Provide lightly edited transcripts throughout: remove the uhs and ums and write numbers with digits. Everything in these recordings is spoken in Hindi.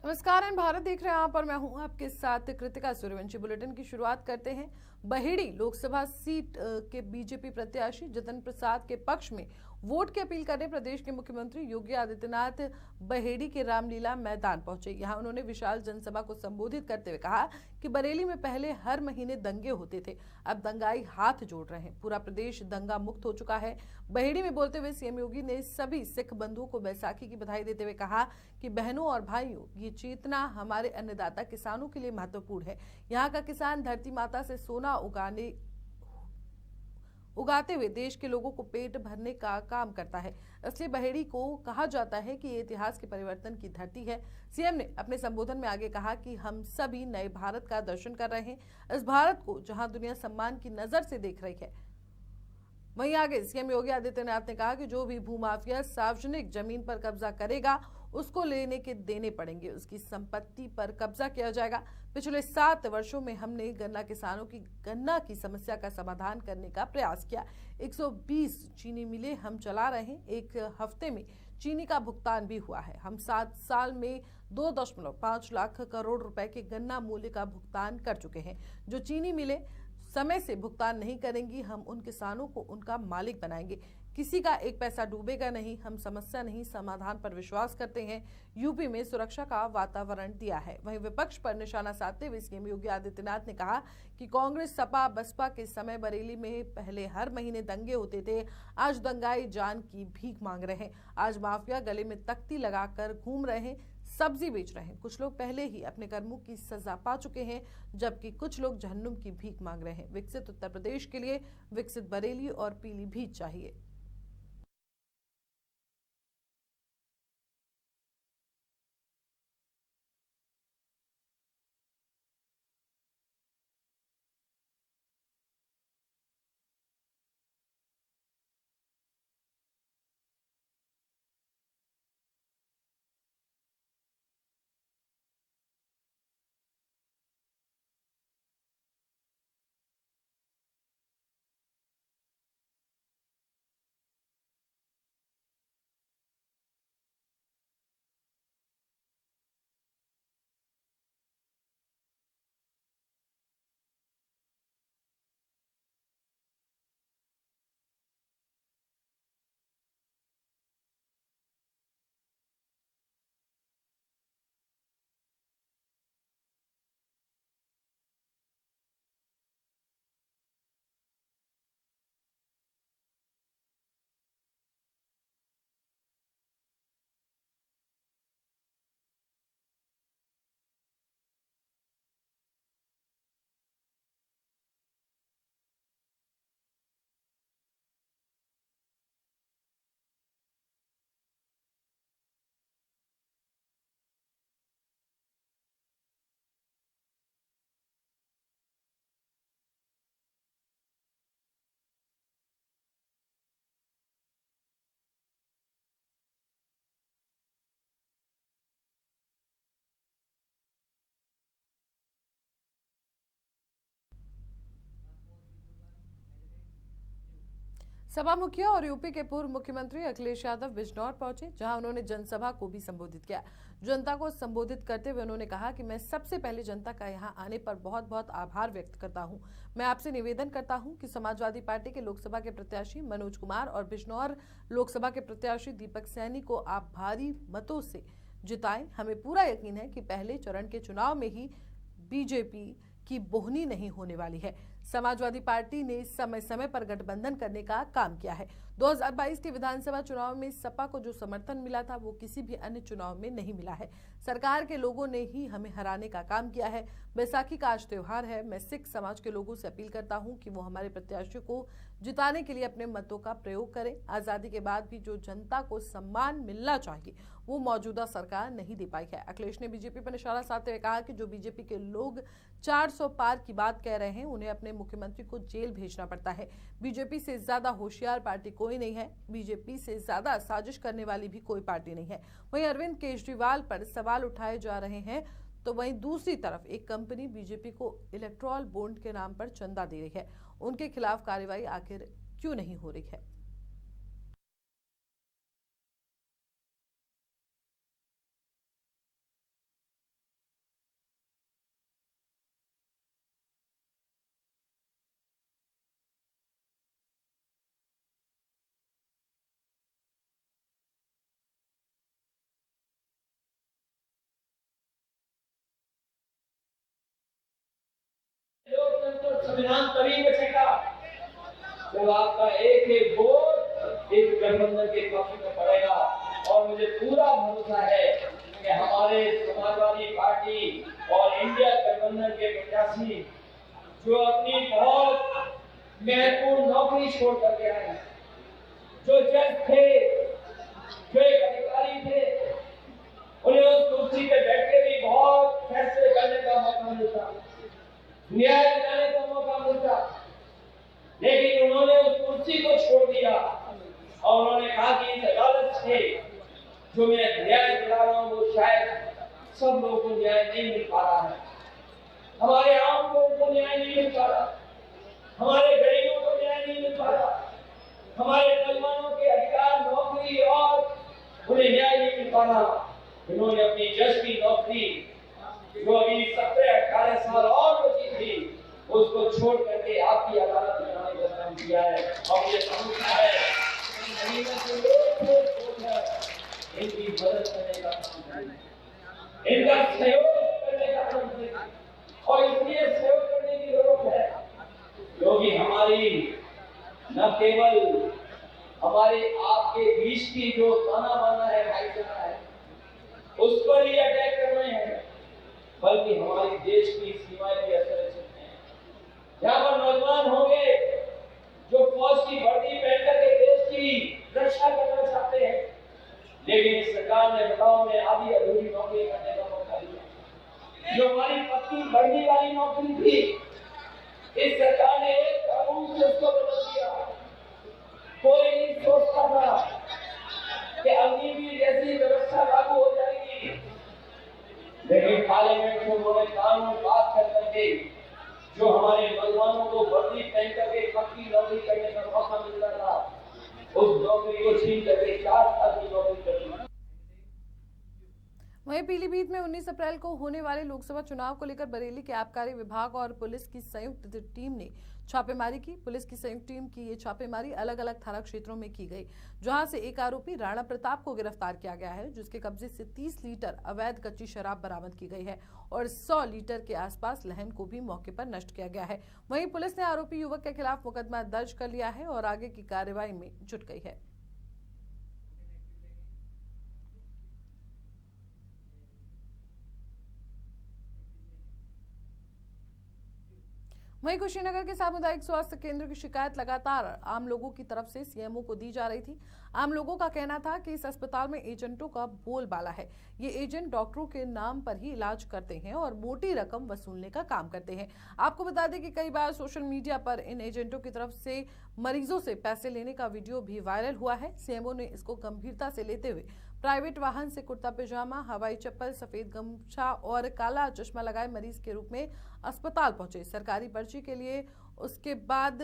नमस्कार एंड भारत देख रहे हैं आप और मैं हूं आपके साथ कृतिका सूर्यवंशी। बुलेटिन की शुरुआत करते हैं। बहेड़ी लोकसभा सीट के बीजेपी प्रत्याशी जतन प्रसाद के पक्ष में वोट की अपील करने प्रदेश के मुख्यमंत्री योगी आदित्यनाथ बहेड़ी के रामलीला मैदान पहुंचे। यहां उन्होंने विशाल जनसभा को संबोधित करते हुए कहा कि बरेली में पहले हर महीने दंगे होते थे, अब दंगाई हाथ जोड़ रहे हैं। पूरा प्रदेश दंगा मुक्त हो चुका है। बहेड़ी में बोलते हुए सीएम योगी ने सभी सिख बंधुओं को बैसाखी की बधाई देते हुए कहा कि बहनों और भाइयों, ये चेतना हमारे अन्नदाता किसानों के लिए महत्वपूर्ण है। यहाँ का किसान धरती माता से सोना उगाते हुए देश के लोगों को पेट भरने का काम करता है। इसलिए बहेड़ी को कहा जाता है कि ये इतिहास के परिवर्तन की धरती है। सीएम ने अपने संबोधन में आगे कहा कि हम सभी नए भारत का दर्शन कर रहे हैं, इस भारत को जहां दुनिया सम्मान की नजर से देख रही है। वहीं आगे सीएम योगी आदित्यनाथ ने कहा कि जो भी भूमाफिया सार्वजनिक जमीन पर कब्जा करेगा उसको लेने के देने पड़ेंगे, उसकी संपत्ति पर कब्जा किया जाएगा। पिछले 7 वर्षों में हमने गन्ना किसानों की गन्ना की समस्या का समाधान करने का प्रयास किया। 120 चीनी मिलें हम चला रहे हैं। एक हफ्ते में चीनी का भुगतान भी हुआ है। हम 7 साल में 2.5 लाख करोड़ रुपए के गन्ना मूल्य का भुगतान कर चुके हैं। जो चीनी मिलें समय से भुगतान नहीं करेंगी, हम उन किसानों को उनका मालिक बनाएंगे। किसी का एक पैसा डूबेगा नहीं। हम समस्या नहीं समाधान पर विश्वास करते हैं। यूपी में सुरक्षा का वातावरण दिया है। वहीं विपक्ष पर निशाना साधते हुए सीएम योगी आदित्यनाथ ने कहा कि कांग्रेस सपा बसपा के समय बरेली में पहले हर महीने दंगे होते थे, आज दंगाई जान की भीख मांग रहे हैं। आज माफिया गले में तख्ती लगाकर घूम रहे हैं, सब्जी बेच रहे हैं। कुछ लोग पहले ही अपने कर्मों की सजा पा चुके हैं, जबकि कुछ लोग जहन्नुम की भीख मांग रहे हैं। विकसित उत्तर प्रदेश के लिए विकसित बरेली और पीलीभीत चाहिए। सपा मुखिया और यूपी के पूर्व मुख्यमंत्री अखिलेश यादव बिजनौर पहुंचे, जहां उन्होंने जनसभा को भी संबोधित किया। जनता को संबोधित करते हुए उन्होंने कहा कि मैं सबसे पहले जनता का यहां आने पर बहुत बहुत आभार व्यक्त करता हूं। मैं आपसे निवेदन करता हूं कि समाजवादी पार्टी के लोकसभा के प्रत्याशी मनोज कुमार और बिजनौर लोकसभा के प्रत्याशी दीपक सैनी को आप भारी मतों से जिताएं। हमें पूरा यकीन है कि पहले चरण के चुनाव में ही बीजेपी की बोहनी नहीं होने वाली है। समाजवादी पार्टी ने समय समय पर गठबंधन करने का काम किया है। 2022 के विधानसभा चुनाव में सपा को जो समर्थन मिला था वो किसी भी अन्य चुनाव में नहीं मिला है। सरकार के लोगों ने ही हमें हराने का काम किया है। बैसाखी का आज त्योहार है। मैं सिख समाज के लोगों से अपील करता हूं कि वो हमारे प्रत्याशियों को जिताने के लिए अपने मतों का प्रयोग करें। आजादी के बाद भी जो जनता को सम्मान मिलना चाहिए वो मौजूदा सरकार नहीं दे पाई है। अखिलेश ने बीजेपी पर निशाना साधते हुए कहा कि जो बीजेपी के लोग 400 पार की बात कह रहे हैं, उन्हें अपने मुख्यमंत्री को जेल भेजना पड़ता है। बीजेपी से ज्यादा होशियार पार्टी कोई नहीं है। बीजेपी से ज्यादा साजिश करने वाली भी कोई पार्टी नहीं है। वहीं अरविंद केजरीवाल पर सवाल उठाए जा रहे हैं, तो वहीं दूसरी तरफ एक कंपनी बीजेपी को इलेक्ट्रॉल बॉन्ड के नाम पर चंदा दे रही है। उनके खिलाफ कार्रवाई आखिर क्यों नहीं हो रही है? तभी बचेगा जब आपका एक एक वोट इस गठबंधन के पक्ष में पड़ेगा। और मुझे पूरा भरोसा है कि हमारे समाजवादी पार्टी और इंडिया गठबंधन के प्रत्याशी जो अपनी बहुत महत्वपूर्ण नौकरी छोड़ करके आए, जो जज थे, जो एक अधिकारी थे, उन्हें उस कुर्सी पे बैठ के भी बहुत फैसले करने का मौका मिलता, न्याय दिलाने का मौका मिलता, लेकिन उन्होंने उस कुर्सी को छोड़ दिया और उन्होंने कहा कि इस अदालत से जो मैं न्याय दिला रहा हूँ वो शायद सब लोगों को न्याय नहीं मिल पा रहा है, हमारे आम लोगों को न्याय नहीं मिल पा रहा, हमारे गरीबों को न्याय नहीं मिल पा रहा, हमारे नौजवानों के अधिकार, नौकरी और उन्हें न्याय नहीं मिल पा रहा। इन्होंने अपनी जज की नौकरी जो अभी 17-18 साल और बची थी उसको छोड़ करके आपकी अदालत में आने का काम किया है। और ये समझता है इनकी मदद करने का काम करें, इनका सहयोग करने का काम करें। और इसलिए सहयोग करने की जरूरत है क्योंकि हमारी न केवल हमारे आपके बीच की जो ताना बाना है, भाईचारा है, उस पर ही अटैक कर रहे हैं, बल्कि हमारे देश की सीमाएं भी असुरक्षित हैं। यहाँ पर नौजवान होंगे जो फौज की वर्दी पहनकर के देश की रक्षा करना चाहते हैं, लेकिन इस सरकार ने बताओ में आधी अधूरी नौकरी करने का मौका दिया। जो हमारी पक्की वर्दी वाली नौकरी थी, इस सरकार ने एक कानून से उसको बदल दिया। कोई नहीं सोचता था कि अग्निवीर जैसी व्यवस्था लागू हो जाएगी, लेकिन पार्लियामेंट में उन्होंने कानून पास कर करके जो हमारे नौजवानों को वर्दी पहन करके पक्की नौकरी करने का मौका मिल रहा था, उस नौकरी को छीन करके 4 साल की नौकरी कर दी। वहीं पीलीभीत में 19 अप्रैल को होने वाले लोकसभा चुनाव को लेकर बरेली के आबकारी विभाग और पुलिस की संयुक्त टीम ने छापेमारी की। पुलिस की संयुक्त टीम की ये छापेमारी अलग अलग थाना क्षेत्रों में की गई, जहां से एक आरोपी राणा प्रताप को गिरफ्तार किया गया है, जिसके कब्जे से 30 लीटर अवैध कच्ची शराब बरामद की गई है और 100 लीटर के आसपास लहन को भी मौके पर नष्ट किया गया है। वहीं पुलिस ने आरोपी युवक के खिलाफ मुकदमा दर्ज कर लिया है और आगे की कार्रवाई में जुट गई है। वहीं कुशीनगर के सामुदायिक स्वास्थ्य केंद्र की शिकायत लगातार आम लोगों की तरफ से सीएमओ को दी जा रही थी। आम लोगों का कहना था कि इस अस्पताल में एजेंटों का बोलबाला है। ये एजेंट डॉक्टरों के नाम पर ही इलाज करते हैं और मोटी रकम वसूलने का काम करते हैं। आपको बता दें कि कई बार सोशल मीडिया पर इन एजेंटों की तरफ से मरीजों से पैसे लेने का वीडियो भी वायरल हुआ है। सीएमओ ने इसको गंभीरता से लेते हुए प्राइवेट वाहन से कुर्ता पैजामा, हवाई चप्पल, सफेद गमछा और काला चश्मा लगाए मरीज के रूप में अस्पताल पहुंचे सरकारी पर्ची के लिए। उसके बाद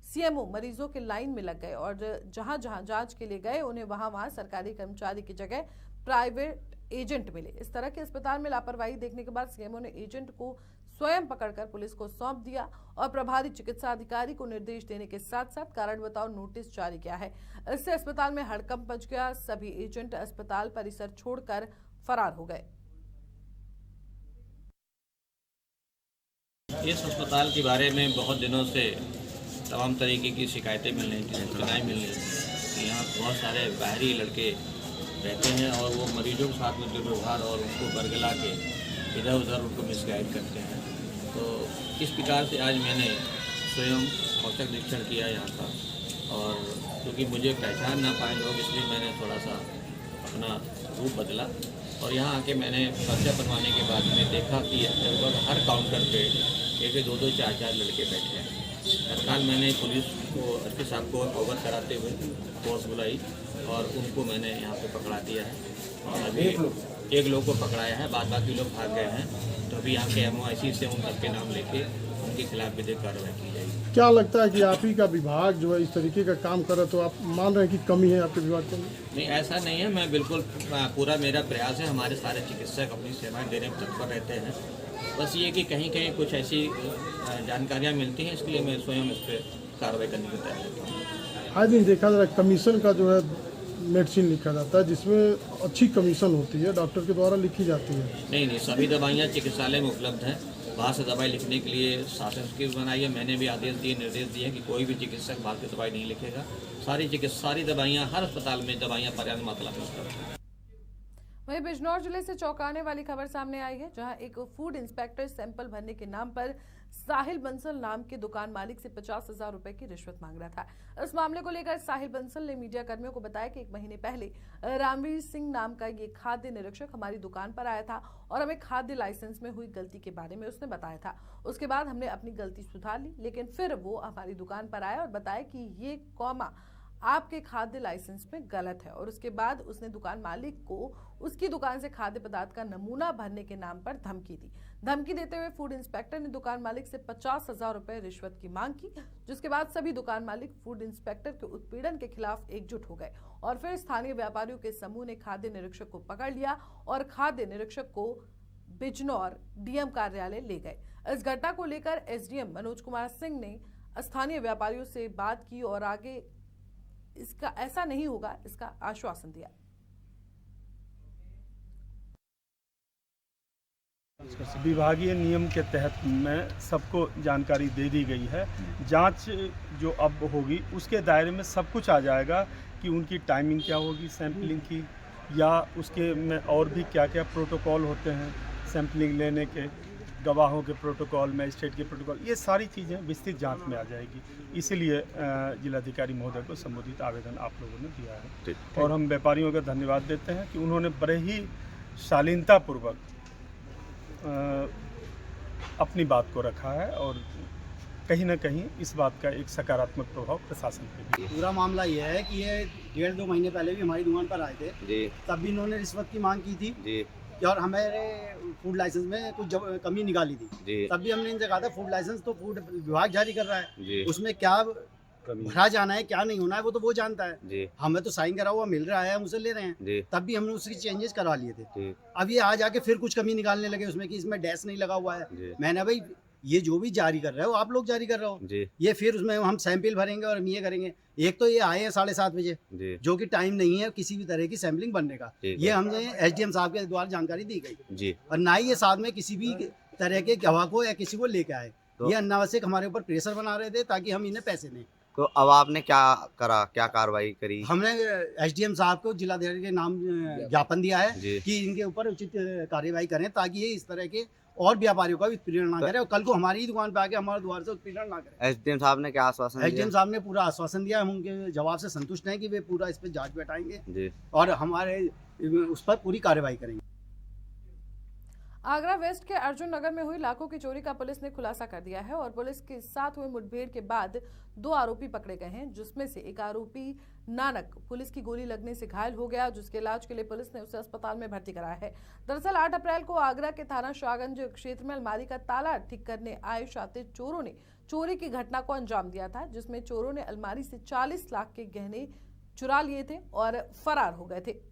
सीएमओ मरीजों के लाइन में लग गए और जहां जहां जांच के लिए गए उन्हें वहां सरकारी कर्मचारी की जगह प्राइवेट एजेंट मिले। इस तरह के अस्पताल में लापरवाही देखने के बाद सीएमओ ने एजेंट को स्वयं पकड़कर पुलिस को सौंप दिया और प्रभारी चिकित्सा अधिकारी को निर्देश देने के साथ साथ कारण बताओ नोटिस जारी किया है। इससे अस्पताल में हड़कंप मच गया। सभी एजेंट अस्पताल परिसर छोड़कर फरार हो गए। इस अस्पताल के बारे में बहुत दिनों से तमाम तरीके की शिकायतें मिल रही थी, सूचनाएँ मिल रही थी। यहाँ बहुत सारे बाहरी लड़के रहते हैं और वो मरीजों के साथ में दुर्व्यवहार और उनको बरगला के इधर उधर उनको मिसगाइड करते हैं। तो इस प्रकार से आज मैंने स्वयं औचक निरीक्षण किया यहाँ का, और क्योंकि मुझे पहचान ना पाए लोग, इसलिए मैंने थोड़ा सा अपना रूप बदला और यहाँ आके मैंने पर्चा बनवाने के बाद मैंने देखा कि लगभग हर काउंटर पे 1-2, 4 लड़के बैठे हैं। तत्काल मैंने पुलिस को एसपी साहब को अवगत कराते हुए फोर्स बुलाई और उनको मैंने यहाँ पे पकड़ा दिया है और अभी एक लोग को पकड़ाया है, बाद बाकी लोग भाग गए हैं। तो अभी यहाँ के MOIC से उन सबके नाम लेके उनके खिलाफ विधिक कार्रवाई की जाएगी। क्या लगता है कि आप ही का विभाग जो है इस तरीके का काम कर रहा है, तो आप मान रहे हैं कि कमी है आपके विभाग के अंदर? नहीं, ऐसा नहीं है। मैं बिल्कुल पूरा मेरा प्रयास है। हमारे सारे चिकित्सक अपनी सेवाएं देने में तत्पर रहते हैं। बस ये कि कहीं कहीं कुछ ऐसी जानकारियाँ मिलती हैं, इसलिए मैं स्वयं इस पर कार्रवाई करने को तैयार रहता हूँ। आज दिन देखा जा रहा है कमीशन का जो है मेडिसिन लिखा जाता है, जिसमें अच्छी कमीशन होती है, डॉक्टर के द्वारा लिखी जाती है। नहीं, सभी दवाइयाँ चिकित्सालय में उपलब्ध हैं बाहर से दवाई लिखने के लिए शासन की बनाई है। मैंने भी आदेश दिए, निर्देश दिए कि कोई भी चिकित्सक बाहर की दवाई नहीं लिखेगा। सारी दवाइयाँ हर अस्पताल में दवाइयाँ पर्याप्त मात्रा में उपलब्ध हैं। वहीं बिजनौर जिले से चौंकाने वाली खबर सामने आई है, जहां एक फूड इंस्पेक्टर सैंपल भरने के नाम पर साहिल बंसल नाम के दुकान मालिक से 50,000 रुपए की रिश्वत मांग रहा था। इस मामले को लेकर साहिल बंसल ने मीडिया कर्मियों को बताया कि 1 महीने पहले रामवीर सिंह नाम का ये खाद्य निरीक्षक हमारी दुकान पर आया था और हमें खाद्य लाइसेंस में हुई गलती के बारे में उसने बताया था। उसके बाद हमने अपनी गलती सुधार ली, लेकिन फिर वो हमारी दुकान पर आया और बताया कि ये कॉमा आपके खाद्य लाइसेंस में गलत है, और उसके बाद उसने दुकान मालिक को उसकी दुकान से खाद्य पदार्थ का नमूना भरने के नाम पर धमकी दी। धमकी देते हुए फूड इंस्पेक्टर ने दुकान मालिक से 50,000 रुपए रिश्वत की मांग की, जिसके बाद सभी दुकान मालिक फूड इंस्पेक्टर के उत्पीड़न के खिलाफ एकजुट हो गए और फिर स्थानीय व्यापारियों के समूह ने खाद्य निरीक्षक को पकड़ लिया और खाद्य निरीक्षक को बिजनौर डीएम कार्यालय ले गए। इस घटना को लेकर एसडीएम मनोज कुमार सिंह ने स्थानीय व्यापारियों से बात की और आगे इसका ऐसा नहीं होगा, इसका आश्वासन दिया। विभागीय नियम के तहत में सबको जानकारी दे दी गई है। जांच जो अब होगी उसके दायरे में सब कुछ आ जाएगा कि उनकी टाइमिंग क्या होगी सैंपलिंग की, या उसके में और भी क्या क्या प्रोटोकॉल होते हैं सैंपलिंग लेने के, गवाहों के प्रोटोकॉल, मजिस्ट्रेट के प्रोटोकॉल, ये सारी चीज़ें विस्तृत जांच में आ जाएगी। इसीलिए जिलाधिकारी महोदय को संबोधित आवेदन आप लोगों ने दिया है और हम व्यापारियों का धन्यवाद देते हैं कि उन्होंने बड़े ही शालीनतापूर्वक अपनी बात को रखा है और कहीं ना कहीं इस बात का एक सकारात्मक प्रभाव प्रशासन पे भी है। पूरा मामला यह है कि ये 1.5-2 महीने पहले भी हमारी दुकान पर आए थे जी। तब भी इन्होंने रिश्वत की मांग की थी जी, और हमारे फूड लाइसेंस में कुछ कमी निकाली थी जी। तब भी हमने इनसे कहा था फूड लाइसेंस तो फूड विभाग जारी कर रहा है, उसमें क्या भरा जाना है क्या नहीं होना है वो तो वो जानता है जी। हमें तो साइन करा हुआ मिल रहा है, हम उसे ले रहे हैं। तब भी हमने उसकी चेंजेस करवा लिए थे। अब ये आ जाके फिर कुछ कमी निकालने लगे उसमें कि इसमें डैश नहीं लगा हुआ है। मैंने भाई ये जो भी जारी कर रहे हो आप लोग जारी कर रहे हो, ये फिर उसमें हम सैंपल भरेंगे और हम ये करेंगे। एक तो ये आए हैं 7:30 बजे जो कि टाइम नहीं है किसी भी तरह की सैंपलिंग बनने का, ये हमने एसडीएम साहब के द्वारा जानकारी दी गई और ना ही ये साथ में किसी भी तरह के गवाह को या किसी को लेके आए। ये अनावश्यक हमारे ऊपर प्रेशर बना रहे थे ताकि हम इन्हें पैसे दें। तो अब आपने क्या करा, क्या कार्रवाई करी? हमने एसडीएम साहब को जिलाधिकारी के नाम ज्ञापन दिया है कि इनके ऊपर उचित कार्यवाही करें ताकि ये इस तरह के और व्यापारियों का भी उत्पीड़न ना करे और कल को हमारी ही दुकान पे आके हमारे द्वार से उत्पीड़न ना करे। एसडीएम साहब ने क्या आश्वासन दिया? एसडीएम साहब ने पूरा आश्वासन दिया, हम उनके जवाब से संतुष्ट हैं कि वे पूरा इस पर जांच बैठाएंगे और हमारे उस पर पूरी कार्रवाई करेंगे। आगरा वेस्ट के अर्जुन नगर में हुई लाखों की चोरी का पुलिस ने खुलासा कर दिया है और पुलिस के साथ हुए मुठभेड़ के बाद 2 आरोपी पकड़े गए हैं, जिसमें से एक आरोपी नानक पुलिस की गोली लगने से घायल हो गया, जिसके इलाज के लिए पुलिस ने उसे अस्पताल में भर्ती कराया है। दरअसल 8 अप्रैल को आगरा के थाना शाहगंज क्षेत्र में अलमारी का ताला ठीक करने आए शातिर चोरों ने चोरी की घटना को अंजाम दिया था, जिसमें चोरों ने अलमारी से 40 लाख के गहने चुरा लिए थे और फरार हो गए थे।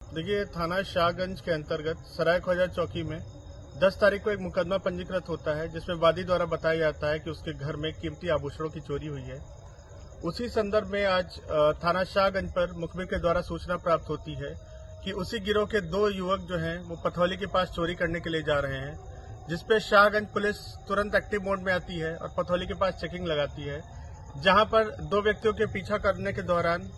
देखिए, थाना शाहगंज के अंतर्गत सराय ख्वाजा चौकी में 10 तारीख को एक मुकदमा पंजीकृत होता है, जिसमें वादी द्वारा बताया जाता है कि उसके घर में कीमती आभूषणों की चोरी हुई है। उसी संदर्भ में आज थाना शाहगंज पर मुखबिर के द्वारा सूचना प्राप्त होती है कि उसी गिरोह के 2 युवक जो हैं वो पथौली के पास चोरी करने के लिए जा रहे हैं, जिसपे शाहगंज पुलिस तुरंत एक्टिव मोड में आती है और पथौली के पास चेकिंग लगाती है, जहां पर 2 व्यक्तियों के पीछा करने के दौरान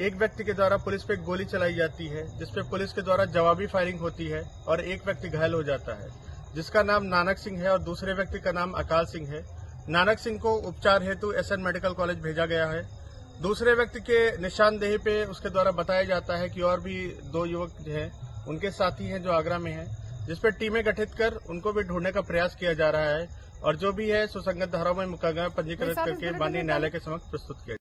एक व्यक्ति के द्वारा पुलिस पे गोली चलाई जाती है, जिसपे पुलिस के द्वारा जवाबी फायरिंग होती है और एक व्यक्ति घायल हो जाता है, जिसका नाम नानक सिंह है और दूसरे व्यक्ति का नाम अकाल सिंह है। नानक सिंह को उपचार हेतु एसएन मेडिकल कॉलेज भेजा गया है। दूसरे व्यक्ति के निशानदेही पे उसके द्वारा बताया जाता है कि और भी 2 युवक जो हैं उनके साथी हैं जो आगरा में हैं, जिसपे टीमें गठित कर उनको भी ढूंढने का प्रयास किया जा रहा है और जो भी है सुसंगत धाराओं में मुकदमा पंजीकृत करके माननीय न्यायालय के समक्ष प्रस्तुत किया।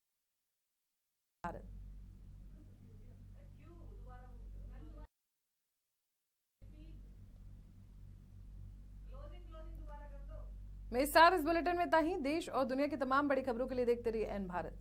मेरे साथ इस बुलेटिन में था ही। देश और दुनिया की तमाम बड़ी खबरों के लिए देखते रहिए एन भारत।